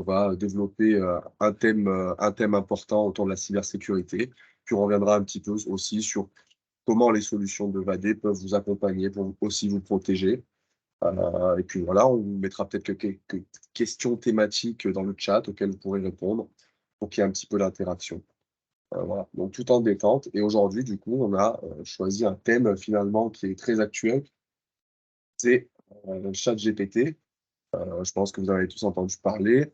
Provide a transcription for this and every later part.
va développer un thème important autour de la cybersécurité. Puis on reviendra un petit peu aussi sur comment les solutions de VAD peuvent vous accompagner pour aussi vous protéger. Et puis voilà, on vous mettra peut-être quelques questions thématiques dans le chat auxquelles vous pourrez répondre pour qu'il y ait un petit peu d'interaction. Voilà, donc tout en détente. Et aujourd'hui, du coup, on a choisi un thème finalement qui est très actuel, c'est ChatGPT. Je pense que vous en avez tous entendu parler.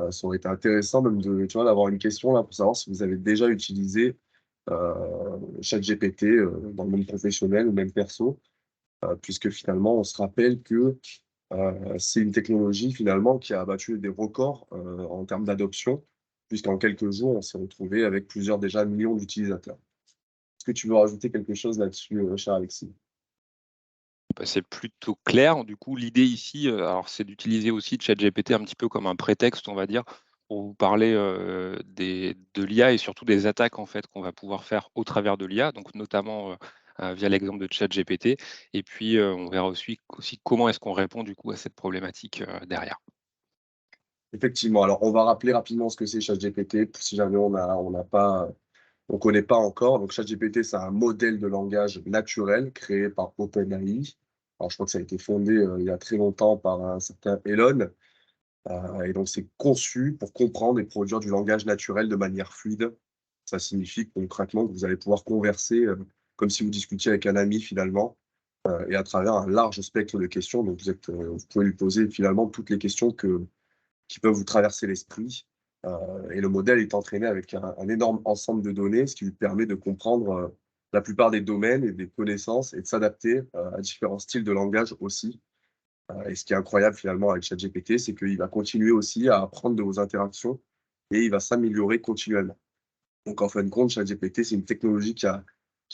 Ça aurait été intéressant même de, tu vois, d'avoir une question là pour savoir si vous avez déjà utilisé ChatGPT dans le monde professionnel ou même perso, puisque finalement, on se rappelle que c'est une technologie finalement qui a battu des records en termes d'adoption, puisqu'en quelques jours, on s'est retrouvé avec plusieurs déjà millions d'utilisateurs. Est-ce que tu veux rajouter quelque chose là-dessus, cher Alexis? Bah, c'est plutôt clair. Du coup, l'idée ici, alors c'est d'utiliser aussi ChatGPT un petit peu comme un prétexte, on va dire, pour vous parler, de l'IA et surtout des attaques, en fait, qu'on va pouvoir faire au travers de l'IA, donc notamment, via l'exemple de ChatGPT et puis, on verra aussi comment est-ce qu'on répond, du coup, à cette problématique, derrière. Effectivement, alors on va rappeler rapidement ce que c'est ChatGPT, pour si jamais on connaît pas encore. Donc ChatGPT, c'est un modèle de langage naturel créé par OpenAI. Alors je crois que ça a été fondé, il y a très longtemps par un certain Elon. Et donc c'est conçu pour comprendre et produire du langage naturel de manière fluide. Ça signifie concrètement que vous allez pouvoir converser, comme si vous discutiez avec un ami finalement, et à travers un large spectre de questions. Donc vous pouvez lui poser finalement toutes les questions qui peuvent vous traverser l'esprit. Et le modèle est entraîné avec un énorme ensemble de données, ce qui lui permet de comprendre la plupart des domaines et des connaissances et de s'adapter à différents styles de langage aussi. Et ce qui est incroyable finalement avec ChatGPT, c'est qu'il va continuer aussi à apprendre de vos interactions et il va s'améliorer continuellement. Donc en fin de compte, ChatGPT, c'est une technologie qui a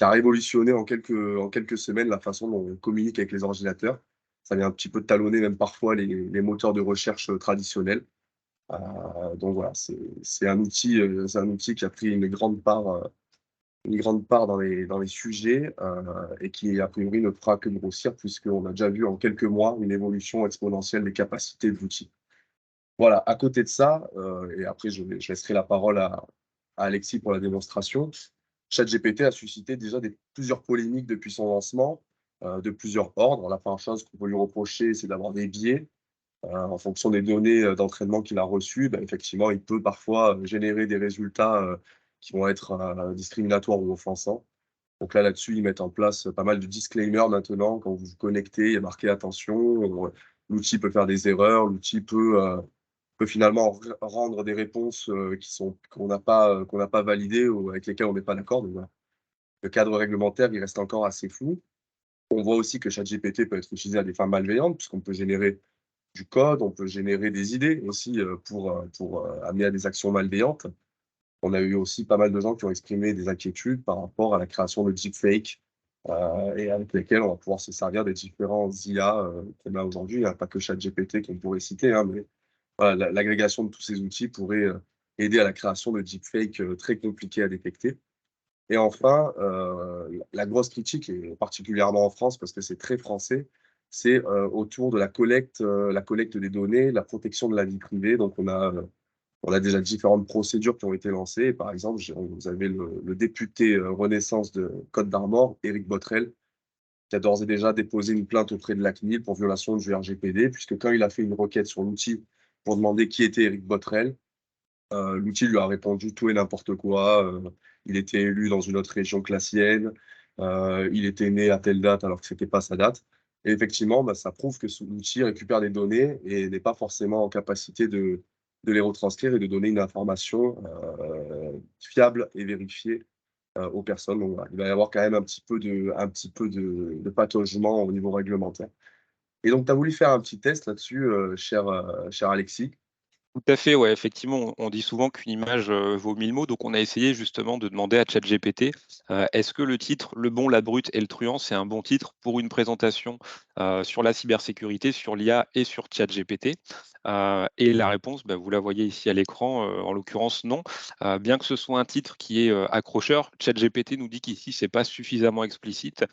révolutionné en quelques semaines la façon dont on communique avec les ordinateurs. Ça vient un petit peu talonner même parfois les moteurs de recherche traditionnels. Donc voilà, c'est un outil qui a pris une grande part dans les sujets, et qui a priori ne fera que grossir puisqu'on a déjà vu en quelques mois une évolution exponentielle des capacités de l'outil. Voilà, à côté de ça, et après je laisserai la parole à Alexis pour la démonstration. ChatGPT a suscité déjà plusieurs polémiques depuis son lancement, de plusieurs ordres. La première chose qu'on peut lui reprocher, c'est d'avoir des biais. En fonction des données, d'entraînement qu'il a reçues, bah, effectivement, il peut parfois, générer des résultats, qui vont être, discriminatoires ou offensants. Donc là-dessus, ils mettent en place pas mal de disclaimers maintenant. Quand vous vous connectez, il y a marqué: «Attention, l'outil peut faire des erreurs, l'outil peut finalement rendre des réponses, qu'on n'a pas validées ou avec lesquelles on n'est pas d'accord». Donc voilà, le cadre réglementaire, il reste encore assez flou. On voit aussi que ChatGPT peut être utilisé à des fins malveillantes, puisqu'on peut générer du code, on peut générer des idées aussi, pour amener à des actions malveillantes. On a eu aussi pas mal de gens qui ont exprimé des inquiétudes par rapport à la création de deepfakes, et avec lesquels on va pouvoir se servir des différents IA, qu'on a aujourd'hui. Il n'y a pas que ChatGPT qu'on pourrait citer, hein, mais voilà, l'agrégation de tous ces outils pourrait, aider à la création de deepfakes, très compliqués à détecter. Et enfin, la grosse critique, et particulièrement en France parce que c'est très français, c'est, autour de la collecte des données, la protection de la vie privée. Donc on a déjà différentes procédures qui ont été lancées. Par exemple, vous avez le député, Renaissance de Côte d'Armor, Éric Botrel, qui a d'ores et déjà déposé une plainte auprès de la CNIL pour violation du RGPD, puisque quand il a fait une requête sur l'outil pour demander qui était Éric Botrel, l'outil lui a répondu tout et n'importe quoi. Il était élu dans une autre région que la sienne, il était né à telle date alors que c'était pas sa date. Et effectivement, bah, ça prouve que ce l'outil récupère des données et n'est pas forcément en capacité de les retranscrire et de donner une information, fiable et vérifiée, aux personnes. Donc voilà, il va y avoir quand même un petit peu de pataugeement au niveau réglementaire. Et donc tu as voulu faire un petit test là-dessus, cher Alexis. Tout à fait, ouais, effectivement, on dit souvent qu'une image, vaut 1000 mots, donc on a essayé justement de demander à ChatGPT, est-ce que le titre «Le bon, la brute et le truand», c'est un bon titre pour une présentation, sur la cybersécurité, sur l'IA et sur ChatGPT? Et la réponse, bah, vous la voyez ici à l'écran, en l'occurrence non. Bien que ce soit un titre qui est, accrocheur, ChatGPT nous dit qu'ici c'est pas suffisamment explicite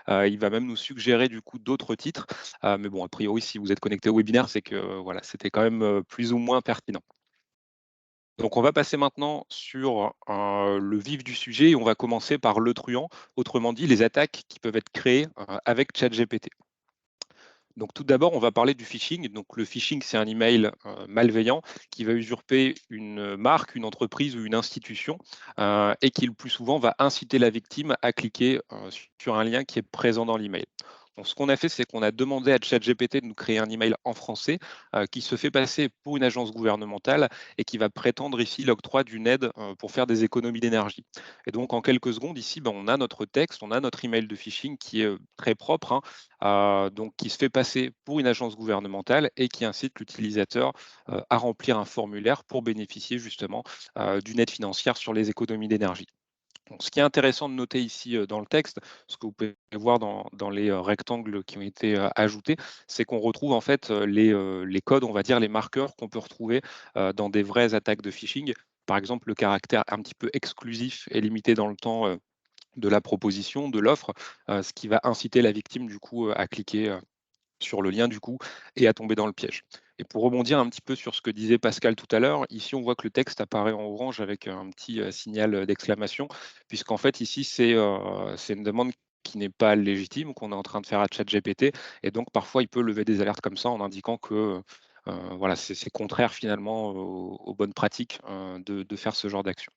Il va même nous suggérer du coup d'autres titres. Mais bon, a priori, si vous êtes connecté au webinaire, c'est que voilà, c'était quand même plus ou moins pertinent. Donc on va passer maintenant sur le vif du sujet et on va commencer par le truand, autrement dit les attaques qui peuvent être créées avec ChatGPT. Donc tout d'abord, on va parler du phishing. Donc le phishing, c'est un email malveillant qui va usurper une marque, une entreprise ou une institution et qui le plus souvent va inciter la victime à cliquer sur un lien qui est présent dans l'email. Donc, ce qu'on a fait, c'est qu'on a demandé à ChatGPT de nous créer un email en français qui se fait passer pour une agence gouvernementale et qui va prétendre ici l'octroi d'une aide pour faire des économies d'énergie. Et donc, en quelques secondes, ici, on a notre texte, on a notre email de phishing qui est très propre, donc qui se fait passer pour une agence gouvernementale et qui incite l'utilisateur à remplir un formulaire pour bénéficier justement d'une aide financière sur les économies d'énergie. Donc, ce qui est intéressant de noter ici dans le texte, ce que vous pouvez voir dans les rectangles qui ont été ajoutés, c'est qu'on retrouve en fait les codes, on va dire les marqueurs qu'on peut retrouver dans des vraies attaques de phishing. Par exemple, le caractère un petit peu exclusif et limité dans le temps de la proposition, de l'offre, ce qui va inciter la victime du coup à cliquer sur le lien du coup et à tomber dans le piège. Et pour rebondir un petit peu sur ce que disait Pascal tout à l'heure, ici on voit que le texte apparaît en orange avec un petit signal d'exclamation, puisqu'en fait ici c'est une demande qui n'est pas légitime, qu'on est en train de faire à ChatGPT, et donc parfois il peut lever des alertes comme ça en indiquant que voilà, c'est contraire finalement aux bonnes pratiques de faire ce genre d'action.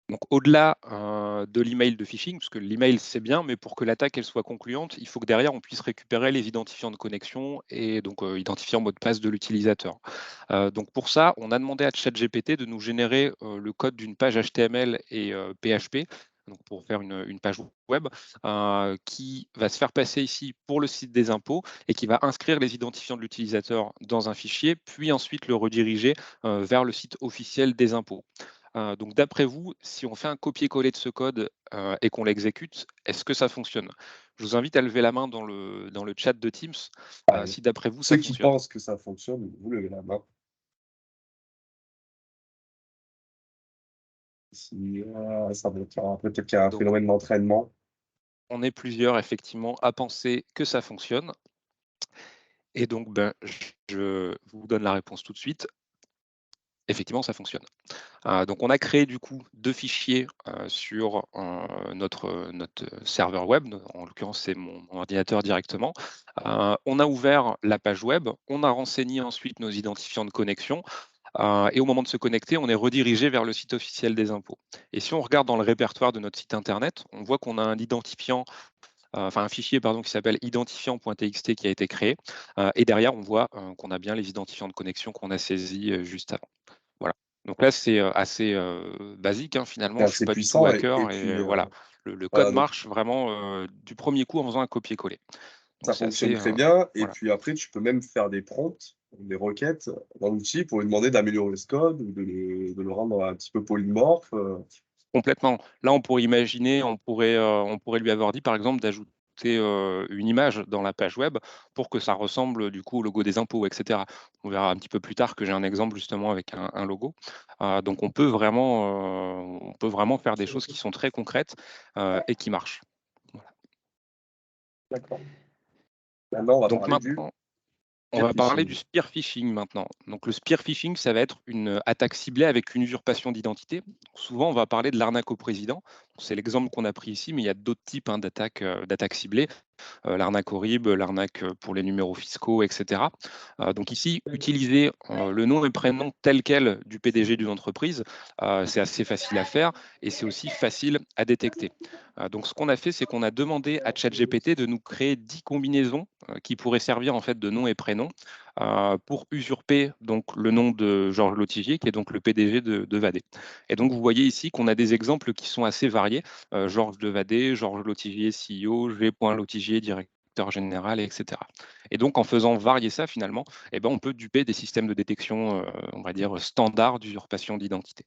Donc au-delà de l'email de phishing, parce que l'email c'est bien, mais pour que l'attaque elle soit concluante, il faut que derrière on puisse récupérer les identifiants de connexion et donc identifiant mot de passe de l'utilisateur. Donc pour ça, on a demandé à ChatGPT de nous générer le code d'une page HTML et PHP. Donc pour faire une page web qui va se faire passer ici pour le site des impôts et qui va inscrire les identifiants de l'utilisateur dans un fichier, puis ensuite le rediriger vers le site officiel des impôts. Donc d'après vous, si on fait un copier-coller de ce code et qu'on l'exécute, est-ce que ça fonctionne? Je vous invite à lever la main dans le chat de Teams Allez. si d'après vous ça Ceux qui fonctionne. pensent que ça fonctionne, vous levez la main. Si, ça doit être peut-être qu'il y a un Donc phénomène d'entraînement. on est plusieurs effectivement à penser que ça fonctionne. Et donc je vous donne la réponse tout de suite. Effectivement, ça fonctionne. Donc on a créé du coup 2 fichiers sur notre serveur web. En l'occurrence, c'est mon ordinateur directement. On a ouvert la page web, on a renseigné ensuite nos identifiants de connexion. Et au moment de se connecter, on est redirigé vers le site officiel des impôts. Et si on regarde dans le répertoire de notre site internet, on voit qu'on a un identifiant, enfin un fichier pardon, qui s'appelle identifiant.txt qui a été créé. Et derrière, on voit qu'on a bien les identifiants de connexion qu'on a saisis juste avant. Voilà. Donc là, c'est assez basique C'est finalement. Je ne suis assez pas du tout puissant et hacker et puis, voilà. Le code voilà, donc marche vraiment du premier coup en faisant un copier-coller. ça Donc c'est fonctionne assez très bien et voilà. puis après tu peux même faire des prompts, des requêtes dans l'outil pour lui demander d'améliorer ce code ou de le rendre un petit peu polymorphe, Complètement. Là, on pourrait imaginer, on pourrait lui avoir dit, par exemple, d'ajouter, une image dans la page web pour que ça ressemble, du coup, au logo des impôts et cetera. On verra un petit peu plus tard que j'ai un exemple justement avec un logo. Donc on peut vraiment faire des choses qui sont très concrètes, et qui marchent. Voilà. d'accord. Maintenant on va Donc parler du maintenant on spear va parler du phishing. spear phishing maintenant. Donc le spear phishing, ça va être une attaque ciblée avec une usurpation d'identité. Souvent, on va parler de l'arnaque au président. C'est l'exemple qu'on a pris ici, mais il y a d'autres types d'attaques ciblées. L'arnaque horrible, l'arnaque pour les numéros fiscaux, etc. Donc ici, utiliser le nom et prénom tel quel du PDG d'une entreprise, c'est assez facile à faire et c'est aussi facile à détecter. Donc ce qu'on a fait, c'est qu'on a demandé à ChatGPT de nous créer 10 combinaisons qui pourraient servir en fait de nom et prénom pour usurper donc le nom de Georges Lotigier, qui est donc le PDG de Vadé. Et donc vous voyez ici qu'on a des exemples qui sont assez variés. Georges Devadé, Georges Lotigier, CEO, G. Lotigier, directeur général, etc. Et donc, en faisant varier ça, finalement, eh ben, on peut duper des systèmes de détection, on va dire, standards d'usurpation d'identité.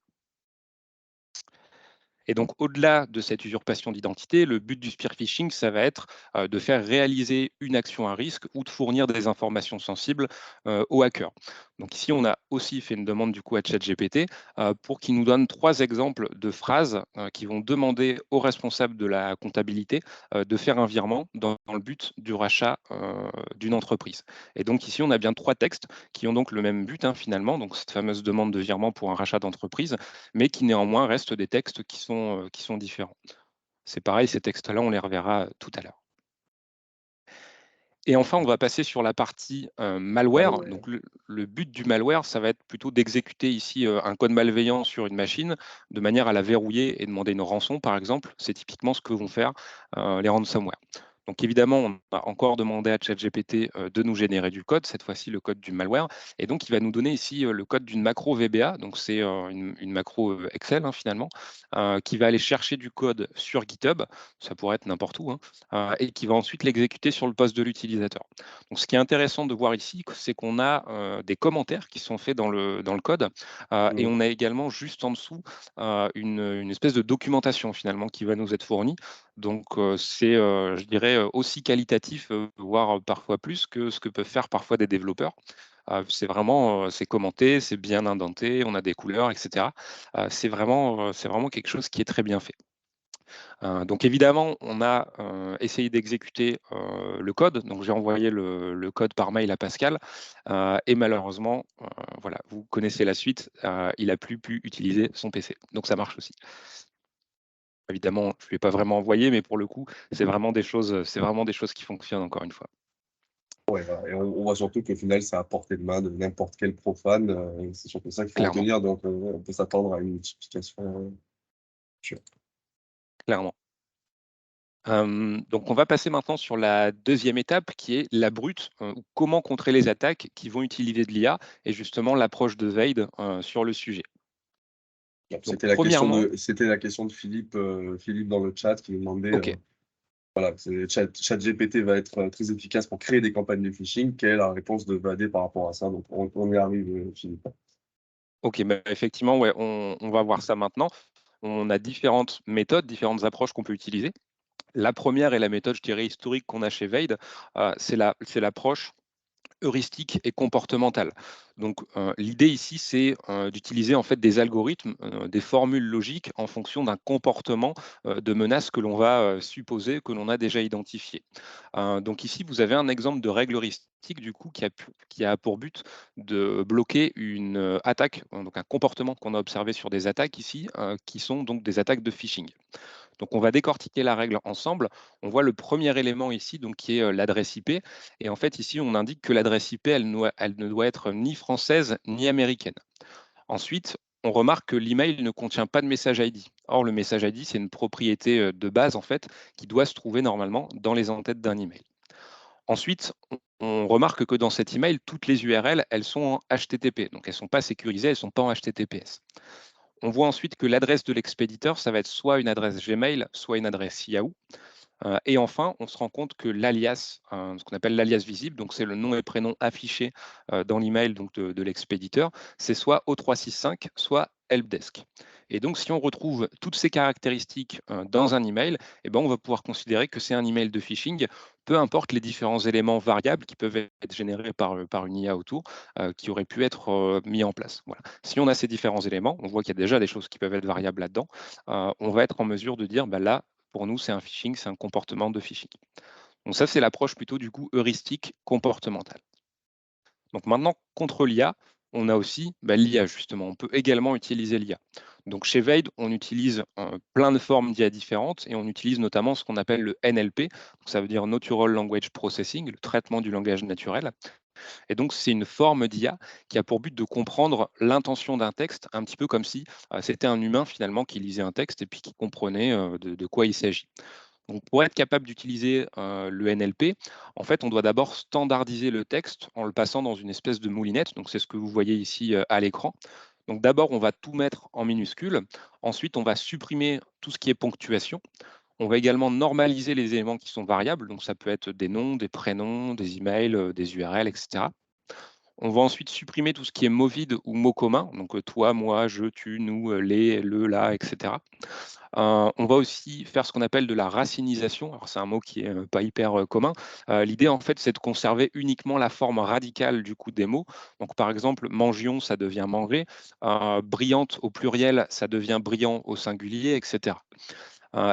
Et donc, au-delà de cette usurpation d'identité, le but du spear phishing, ça va être de faire réaliser une action à risque ou de fournir des informations sensibles aux hackers. Donc ici, on a aussi fait une demande du coup à ChatGPT pour qu'il nous donne 3 exemples de phrases qui vont demander au responsable de la comptabilité de faire un virement dans le but du rachat d'une entreprise. Et donc ici, on a bien 3 textes qui ont donc le même but finalement, donc cette fameuse demande de virement pour un rachat d'entreprise, mais qui néanmoins restent des textes qui sont différents. C'est pareil, ces textes-là, on les reverra tout à l'heure. Et enfin, on va passer sur la partie malware. Malware. Donc, le but du malware, ça va être plutôt d'exécuter ici un code malveillant sur une machine de manière à la verrouiller et demander une rançon, par exemple. C'est typiquement ce que vont faire les ransomware. Donc évidemment, on a encore demandé à ChatGPT de nous générer du code, cette fois-ci le code du malware. Et donc, il va nous donner ici le code d'une macro VBA, donc c'est une macro Excel finalement, qui va aller chercher du code sur GitHub, ça pourrait être n'importe où, et qui va ensuite l'exécuter sur le poste de l'utilisateur. Donc, ce qui est intéressant de voir ici, c'est qu'on a des commentaires qui sont faits dans le code, et on a également juste en dessous une espèce de documentation finalement qui va nous être fournie. Donc, c'est, je dirais, aussi qualitatif, voire parfois plus que ce que peuvent faire parfois des développeurs. C'est vraiment, c'est commenté, c'est bien indenté, on a des couleurs, et cetera. C'est vraiment quelque chose qui est très bien fait. Donc évidemment, on a essayé d'exécuter le code. Donc j'ai envoyé le code par mail à Pascal, et malheureusement, voilà, vous connaissez la suite, il n'a plus pu utiliser son PC. Donc ça marche aussi. Évidemment, je ne lui ai pas vraiment envoyé, mais pour le coup, c'est vraiment des choses qui fonctionnent encore une fois. Ouais, voilà, et on voit surtout qu'au final, c'est à portée de main de n'importe quel profane, et c'est surtout ça qu'il faut Clairement, retenir, donc on peut s'attendre à une multiplication, future. clairement. Donc on va passer maintenant sur la deuxième étape qui est la brute, ou comment contrer les attaques qui vont utiliser de l'IA et justement l'approche de Veid sur le sujet. Donc Donc c'était premièrement, la question de Philippe, Philippe dans le chat qui nous demandait, OK, voilà, ChatGPT va être, très efficace pour créer des campagnes de phishing. Quelle est la réponse de Vadé par rapport à ça? Donc on y arrive, Philippe. OK, bah, effectivement, ouais, on va voir ça maintenant. On a différentes méthodes, différentes approches qu'on peut utiliser. La première est la méthode, je dirais, historique qu'on a chez Veid, c'est l'approche heuristique et comportementale. Donc, l'idée ici, c'est d'utiliser en fait des algorithmes, des formules logiques en fonction d'un comportement de menace que l'on va supposer, que l'on a déjà identifié. Donc ici, vous avez un exemple de règle heuristique du coup qui a pour but de bloquer une attaque, donc un comportement qu'on a observé sur des attaques ici, qui sont donc des attaques de phishing. Donc on va décortiquer la règle ensemble. On voit le premier élément ici, donc qui est l'adresse IP. Et en fait, ici, on indique que l'adresse IP, elle ne doit être ni française ni américaine. Ensuite, on remarque que l'email ne contient pas de message ID. Or, le message ID, c'est une propriété de base, en fait, qui doit se trouver normalement dans les entêtes d'un email. Ensuite, on remarque que dans cet email, toutes les URL, elles sont en HTTP. Donc, elles ne sont pas sécurisées, elles ne sont pas en HTTPS. On voit ensuite que l'adresse de l'expéditeur, ça va être soit une adresse Gmail, soit une adresse Yahoo. Et enfin, on se rend compte que l'alias, ce qu'on appelle l'alias visible, donc c'est le nom et prénom affiché dans l'email donc de l'expéditeur, c'est soit O365, soit helpdesk. Et donc, si on retrouve toutes ces caractéristiques dans un email, eh ben, on va pouvoir considérer que c'est un email de phishing, peu importe les différents éléments variables qui peuvent être générés par une IA autour, qui auraient pu être mis en place. Voilà. Si on a ces différents éléments, on voit qu'il y a déjà des choses qui peuvent être variables là-dedans, on va être en mesure de dire, bah, là, pour nous, c'est un phishing, c'est un comportement de phishing. Donc ça, c'est l'approche plutôt du coup heuristique comportementale. Donc maintenant, contre l'IA, on a aussi l'IA justement. On peut également utiliser l'IA. Donc chez Veid, on utilise plein de formes d'IA différentes et on utilise notamment ce qu'on appelle le NLP. Donc ça veut dire Natural Language Processing, le traitement du langage naturel. Et donc c'est une forme d'IA qui a pour but de comprendre l'intention d'un texte, un petit peu comme si c'était un humain finalement qui lisait un texte et puis qui comprenait de quoi il s'agit. Donc, pour être capable d'utiliser le NLP, en fait, on doit d'abord standardiser le texte en le passant dans une espèce de moulinette. Donc, c'est ce que vous voyez ici à l'écran. Donc, d'abord, on va tout mettre en minuscules. Ensuite, on va supprimer tout ce qui est ponctuation. On va également normaliser les éléments qui sont variables. Donc, ça peut être des noms, des prénoms, des emails, des URL, etc. On va ensuite supprimer tout ce qui est mot vide ou mot commun, donc toi, moi, je, tu, nous, les, le, la, etc. On va aussi faire ce qu'on appelle de la racinisation. Alors c'est un mot qui est pas hyper commun. L'idée en fait, c'est de conserver uniquement la forme radicale du coup des mots. Donc par exemple, mangions, ça devient manger. Brillante au pluriel, ça devient brillant au singulier, etc.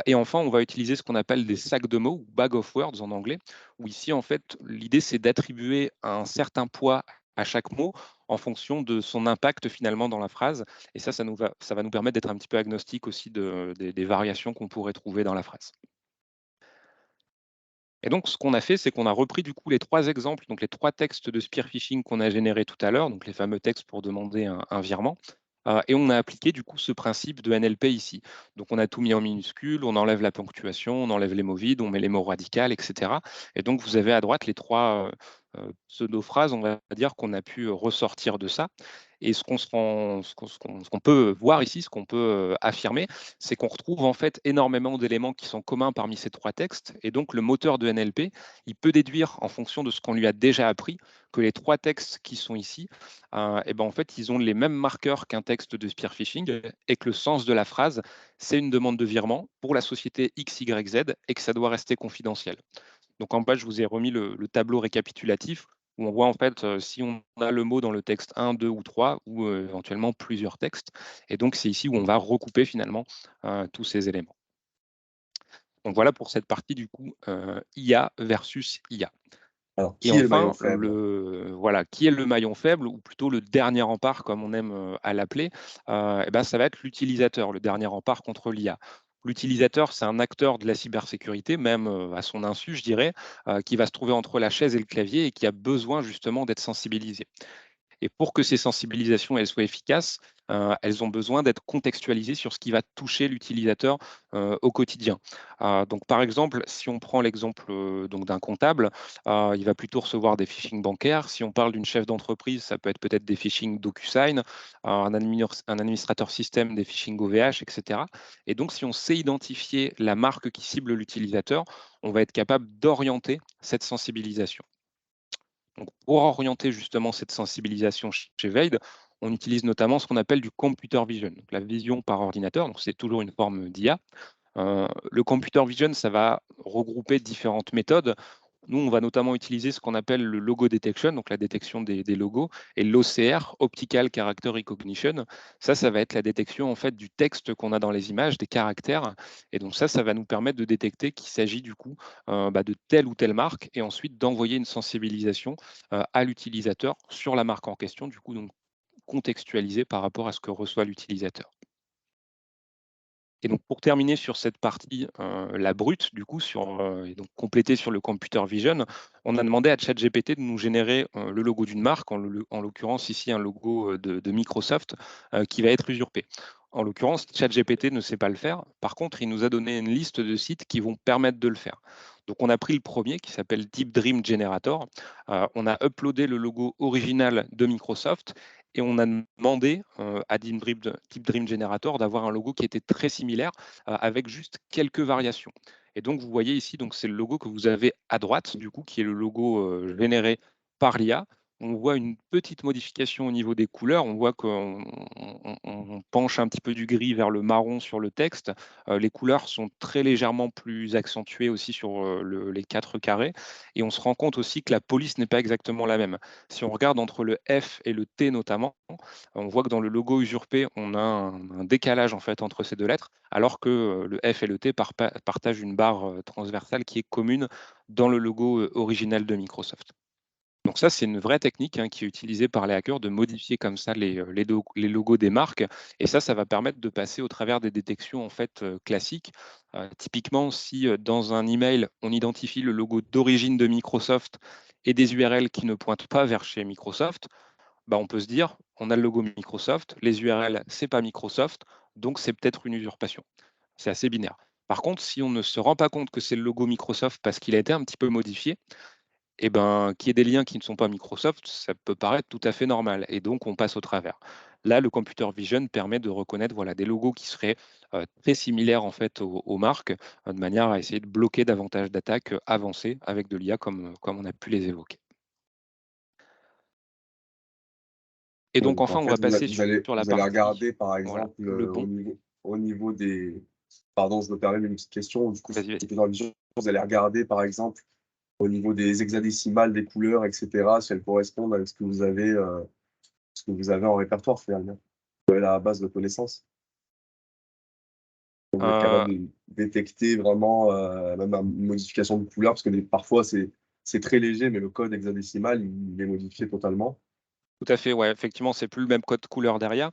Et enfin, on va utiliser ce qu'on appelle des sacs de mots, ou bag of words en anglais, où ici, en fait, l'idée, c'est d'attribuer un certain poids à chaque mot en fonction de son impact finalement dans la phrase. Et ça va nous permettre d'être un petit peu agnostique aussi des variations qu'on pourrait trouver dans la phrase. Et donc, ce qu'on a fait, c'est qu'on a repris du coup les trois exemples, donc les trois textes de spear phishing qu'on a générés tout à l'heure, donc les fameux textes pour demander un virement, et on a appliqué du coup ce principe de NLP ici. Donc, on a tout mis en minuscules, on enlève la ponctuation, on enlève les mots vides, on met les mots radicales, etc. Et donc, vous avez à droite les trois pseudo-phrases, on va dire, qu'on a pu ressortir de ça. Et ce qu'on peut voir ici, ce qu'on peut affirmer, c'est qu'on retrouve en fait énormément d'éléments qui sont communs parmi ces trois textes. Et donc, le moteur de NLP, il peut déduire en fonction de ce qu'on lui a déjà appris que les trois textes qui sont ici, et ben en fait, ils ont les mêmes marqueurs qu'un texte de spear phishing et que le sens de la phrase, c'est une demande de virement pour la société XYZ et que ça doit rester confidentiel. Donc en bas, je vous ai remis le tableau récapitulatif où on voit en fait si on a le mot dans le texte 1, 2 ou 3 ou éventuellement plusieurs textes. Et donc c'est ici où on va recouper finalement tous ces éléments. Donc voilà pour cette partie du coup IA versus IA. Alors, Et qui est le enfin, maillon faible? voilà, qui est le maillon faible ou plutôt le dernier rempart comme on aime à l'appeler, et ben, ça va être l'utilisateur, le dernier rempart contre l'IA. L'utilisateur, c'est un acteur de la cybersécurité, même à son insu, je dirais, qui va se trouver entre la chaise et le clavier et qui a besoin justement d'être sensibilisé. Et pour que ces sensibilisations elles soient efficaces, elles ont besoin d'être contextualisées sur ce qui va toucher l'utilisateur au quotidien. Donc, par exemple, si on prend l'exemple donc d'un comptable, il va plutôt recevoir des phishing bancaires. Si on parle d'une chef d'entreprise, ça peut être peut-être des phishing DocuSign, un administrateur système, des phishing OVH, etc. Et donc, si on sait identifier la marque qui cible l'utilisateur, on va être capable d'orienter cette sensibilisation. Donc, pour orienter justement cette sensibilisation chez Veid, on utilise notamment ce qu'on appelle du computer vision, donc la vision par ordinateur. Donc, c'est toujours une forme d'IA. Le computer vision, ça va regrouper différentes méthodes. Nous, on va notamment utiliser ce qu'on appelle le logo detection, donc la détection des logos, et l'OCR, Optical Character Recognition. Ça va être la détection en fait du texte qu'on a dans les images, des caractères. Et donc ça va nous permettre de détecter qu'il s'agit du coup de telle ou telle marque, et ensuite d'envoyer une sensibilisation à l'utilisateur sur la marque en question, du coup donc contextualisée par rapport à ce que reçoit l'utilisateur. Et donc pour terminer sur cette partie, la brute du coup et donc compléter sur le computer vision, on a demandé à ChatGPT de nous générer, le logo d'une marque, en l'occurrence ici un logo, de Microsoft, qui va être usurpé. En l'occurrence, ChatGPT ne sait pas le faire. Par contre, il nous a donné une liste de sites qui vont permettre de le faire. Donc on a pris le premier qui s'appelle Deep Dream Generator. On a uploadé le logo original de Microsoft et on a demandé à Deep Dream Generator d'avoir un logo qui était très similaire avec juste quelques variations. Et donc, vous voyez ici, donc c'est le logo que vous avez à droite, du coup, qui est le logo généré par l'IA. On voit une petite modification au niveau des couleurs. On voit qu'on on penche un petit peu du gris vers le marron sur le texte. Les couleurs sont très légèrement plus accentuées aussi sur les quatre carrés. Et on se rend compte aussi que la police n'est pas exactement la même. Si on regarde entre le F et le T notamment, on voit que dans le logo usurpé, on a un décalage en fait entre ces deux lettres, alors que le F et le T partagent une barre transversale qui est commune dans le logo original de Microsoft. Donc ça, c'est une vraie technique qui est utilisée par les hackers de modifier comme ça les logos des marques. Et ça va permettre de passer au travers des détections en fait classiques. Typiquement, si dans un email, on identifie le logo d'origine de Microsoft et des URL qui ne pointent pas vers chez Microsoft, bah, on peut se dire, on a le logo Microsoft, les URL, c'est pas Microsoft, donc c'est peut-être une usurpation. C'est assez binaire. Par contre, si on ne se rend pas compte que c'est le logo Microsoft parce qu'il a été un petit peu modifié, et ben, qu'il y ait des liens qui ne sont pas Microsoft, ça peut paraître tout à fait normal et donc on passe au travers. Là, le computer vision permet de reconnaître voilà, des logos qui seraient très similaires en fait aux marques, de manière à essayer de bloquer davantage d'attaques avancées avec de l'IA comme on a pu les évoquer. Et Ouais, donc donc enfin, en on fait, va passer sur la vous allez partie, regarder, par voilà, exemple, le bon. au niveau des pardon, je me permets une petite question. Du coup, Vas-y, vas-y. c'était dans le vision, vous allez regarder, par exemple, au niveau des hexadécimales, des couleurs, et cetera, si elles correspondent avec ce que vous avez en répertoire, finalement. Vous avez la base de connaissances. Vous êtes Heu, capable de détecter vraiment, même une modification de couleur, parce que parfois, c'est très léger, mais le code hexadécimal, il est modifié totalement. Tout à fait, ouais, effectivement, c'est plus le même code couleur derrière.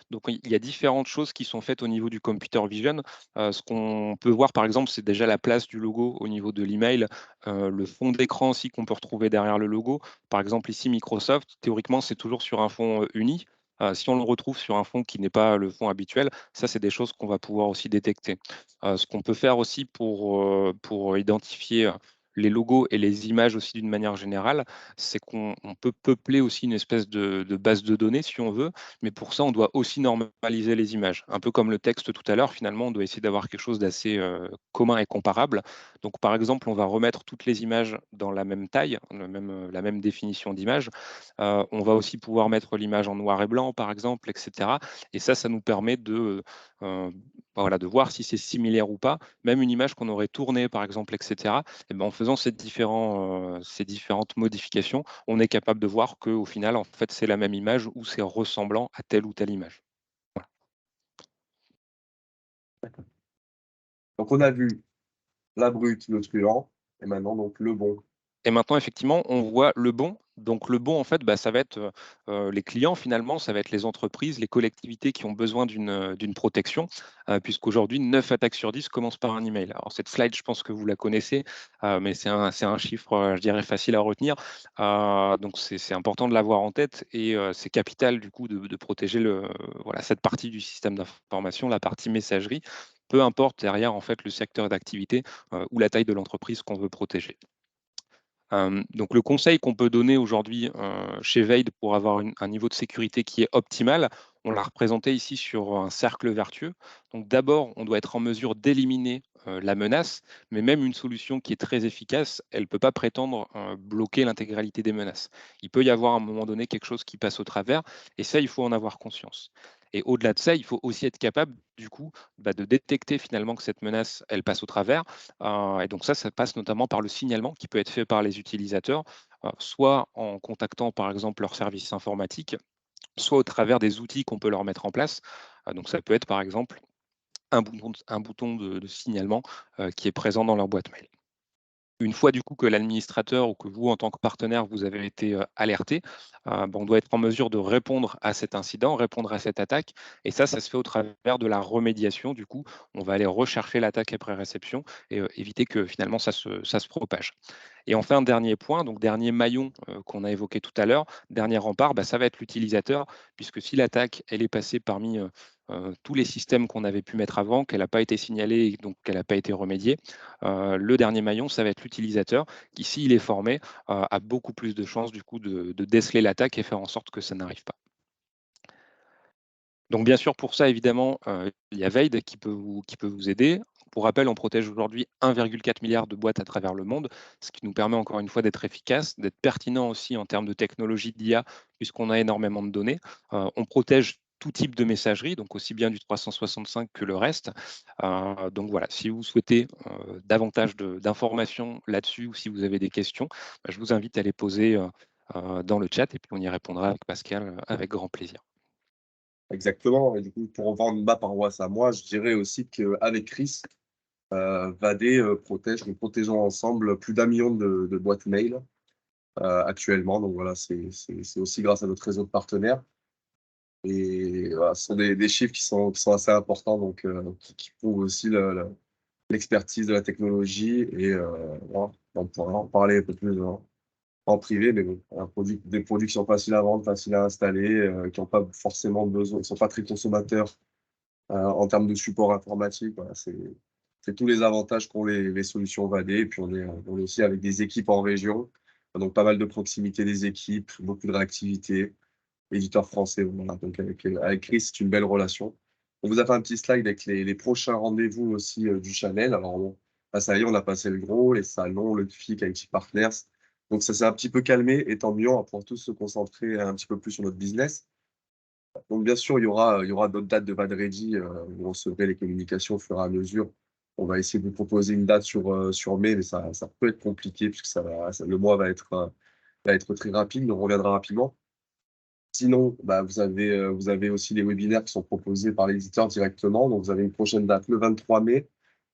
Donc il y a différentes choses qui sont faites au niveau du computer vision. Ce qu'on peut voir, par exemple, c'est déjà la place du logo au niveau de l'email, le fond d'écran aussi qu'on peut retrouver derrière le logo. Par exemple, ici, Microsoft, théoriquement, c'est toujours sur un fond, uni. Si on le retrouve sur un fond qui n'est pas le fond habituel, ça, c'est des choses qu'on va pouvoir aussi détecter. Ce qu'on peut faire aussi pour identifier, les logos et les images aussi d'une manière générale, c'est qu'on peut peupler aussi une espèce de base de données si on veut, mais pour ça, on doit aussi normaliser les images. Un peu comme le texte tout à l'heure, finalement, on doit essayer d'avoir quelque chose d'assez commun et comparable. Donc, par exemple, on va remettre toutes les images dans la même taille, la même définition d'image. On va aussi pouvoir mettre l'image en noir et blanc, par exemple, etc. Et ça nous permet euh, voilà, de voir si c'est similaire ou pas. Même une image qu'on aurait tournée, par exemple, etc. Et ben, en faisant ces différentes modifications, on est capable de voir qu'au final, en fait, c'est la même image ou c'est ressemblant à telle ou telle image. Donc on a vu la brute, le truand, et maintenant donc le bon. Et maintenant, effectivement, on voit le bon. Donc le bon, en fait, bah, ça va être les clients finalement, ça va être les entreprises, les collectivités qui ont besoin d'une protection, puisqu'aujourd'hui, 9 attaques sur 10 commencent par un email. Alors cette slide, je pense que vous la connaissez, mais c'est un chiffre, je dirais, facile à retenir. Donc c'est important de l'avoir en tête et c'est capital du coup de protéger voilà, cette partie du système d'information, la partie messagerie, peu importe derrière en fait le secteur d'activité ou la taille de l'entreprise qu'on veut protéger. Donc le conseil qu'on peut donner aujourd'hui, chez Veid pour avoir un niveau de sécurité qui est optimal, on l'a représenté ici sur un cercle vertueux. Donc d'abord, on doit être en mesure d'éliminer, la menace, mais même une solution qui est très efficace, elle ne peut pas prétendre, bloquer l'intégralité des menaces. Il peut y avoir à un moment donné quelque chose qui passe au travers et ça, il faut en avoir conscience. Et au-delà de ça, il faut aussi être capable du coup, bah, de détecter finalement que cette menace, elle passe au travers. Et donc ça passe notamment par le signalement qui peut être fait par les utilisateurs, soit en contactant par exemple leur service informatique, soit au travers des outils qu'on peut leur mettre en place. Donc ça peut être par exemple un bouton de signalement qui est présent dans leur boîte mail. Une fois du coup que l'administrateur ou que vous, en tant que partenaire, vous avez été alerté, on doit être en mesure de répondre à cet incident, répondre à cette attaque. Et ça se fait au travers de la remédiation. Du coup, on va aller rechercher l'attaque après réception et éviter que finalement ça se propage. Et enfin, dernier point, donc dernier maillon qu'on a évoqué tout à l'heure, dernier rempart, ça va être l'utilisateur, puisque si l'attaque elle est passée parmi tous les systèmes qu'on avait pu mettre avant, qu'elle n'a pas été signalée et donc qu'elle n'a pas été remédiée, le dernier maillon, ça va être l'utilisateur qui, s'il est formé, a beaucoup plus de chances du coup de déceler l'attaque et faire en sorte que ça n'arrive pas. Donc bien sûr, pour ça, évidemment, il y a Veid qui peut vous aider. Pour rappel, on protège aujourd'hui 1,4 milliard de boîtes à travers le monde, ce qui nous permet encore une fois d'être efficace, d'être pertinent aussi en termes de technologie d'IA, puisqu'on a énormément de données. On protège tout type de messagerie, donc aussi bien du 365 que le reste. Donc voilà, si vous souhaitez davantage d'informations là-dessus ou si vous avez des questions, je vous invite à les poser dans le chat et puis on y répondra avec Pascal avec grand plaisir. Exactement. Et du coup, pour vendre ma paroisse à moi, je dirais aussi qu'avec Chris, Vadé protège, nous protégeons ensemble plus d'1 million de boîtes mail actuellement. Donc voilà, c'est aussi grâce à notre réseau de partenaires. Et voilà, ce sont des chiffres qui sont assez importants, donc qui prouvent aussi l'expertise de la technologie. Et voilà, on pourra en parler un peu plus en privé, mais bon, des produits qui sont faciles à vendre, faciles à installer, qui n'ont pas forcément besoin, qui ne sont pas très consommateurs en termes de support informatique. Voilà, c'est tous les avantages qu'ont les solutions Vadé. Et puis on est aussi avec des équipes en région, donc pas mal de proximité des équipes, beaucoup de réactivité, éditeur français. Voilà. Donc avec Chris, c'est une belle relation. On vous a fait un petit slide avec les prochains rendez-vous aussi du Channel. Alors bon, là, ça y est, on a passé le gros, les salons, le FIC, IT Partners. Donc ça s'est un petit peu calmé, et tant mieux, on va pouvoir tous se concentrer un petit peu plus sur notre business. Donc bien sûr, il y aura d'autres dates de vendredi, vous recevrez les communications au fur et à mesure. On va essayer de vous proposer une date sur mai, mais ça peut être compliqué puisque le mois va être très rapide, mais on reviendra rapidement. Sinon, bah, vous avez aussi les webinaires qui sont proposés par l'éditeur directement. Donc vous avez une prochaine date le 23 mai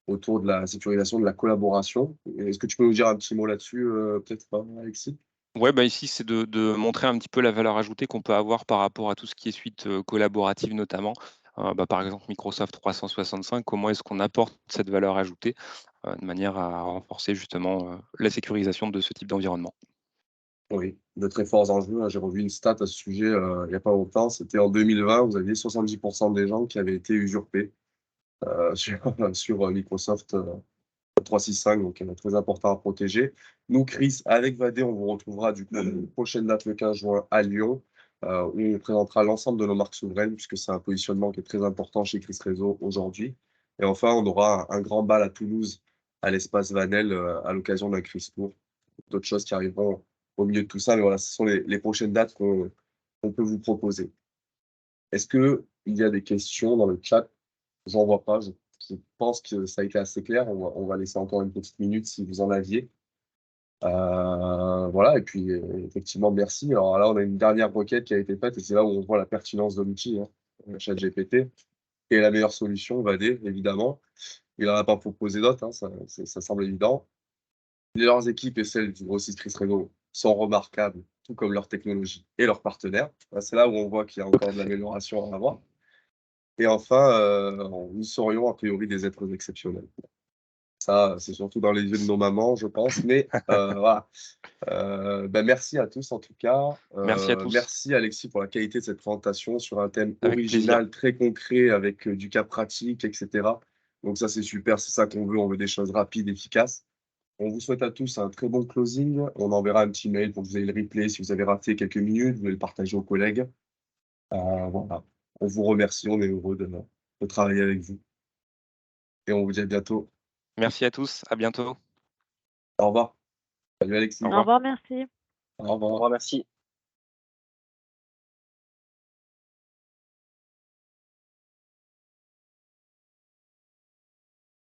autour de la sécurisation de la collaboration. Est-ce que tu peux nous dire un petit mot là-dessus, peut-être, Alexis? Ouais, bah, ici, c'est de montrer un petit peu la valeur ajoutée qu'on peut avoir par rapport à tout ce qui est suite, collaborative notamment. Bah, par exemple, Microsoft 365, comment est-ce qu'on apporte cette valeur ajoutée, de manière à renforcer justement, la sécurisation de ce type d'environnement. Oui, de très forts enjeux, hein. J'ai revu une stat à ce sujet, il y a pas longtemps. C'était en 2020, vous aviez 70 des gens qui avaient été usurpés, sur Microsoft, 365, donc très important à protéger. Nous, Chris, avec Vadé, on vous retrouvera du coup, prochaine date le 15 juin à Lyon, où on présentera l'ensemble de nos marques souveraines, puisque c'est un positionnement qui est très important chez Chris Réseau aujourd'hui. Et enfin, on aura un grand bal à Toulouse, à l'espace Vanel, à l'occasion d'un Chris Tour. D'autres choses qui arriveront au milieu de tout ça, mais voilà, ce sont les prochaines dates qu'on peut vous proposer. Est-ce qu'il y a des questions dans le chat? J'en vois pas. Je pense que ça a été assez clair. On va laisser encore une petite minute si vous en aviez. Voilà, et puis effectivement, merci. Alors là, on a une dernière requête qui a été faite et c'est là où on voit la pertinence de l'outil, hein, ChatGPT. Quelle est la meilleure solution? Vadé, évidemment. Il n'en a pas proposé d'autres, hein, ça semble évident. Leurs équipes et celles du grossiste Chris Reno sont remarquables, tout comme leur technologie et leurs partenaires. C'est là où on voit qu'il y a encore de l'amélioration à avoir. Et enfin, nous serions a priori des êtres exceptionnels. Ça, c'est surtout dans les yeux de nos mamans, je pense. Mais voilà. Bah, merci à tous en tout cas. Merci à tous, Merci Alexis pour la qualité de cette présentation sur un thème avec plaisir. original, très concret, avec du cas pratique, etc. Donc ça, c'est super, c'est ça qu'on veut. On veut des choses rapides, efficaces. On vous souhaite à tous un très bon closing. On enverra un petit mail pour que vous ayez le replay si vous avez raté quelques minutes. Vous pouvez le partager aux collègues. Voilà. On vous remercie. On est heureux de travailler avec vous. Et on vous dit à bientôt. Merci à tous, à bientôt. Au revoir. Salut Au Alexis. Au revoir. revoir, merci. Au Au revoir. revoir, merci.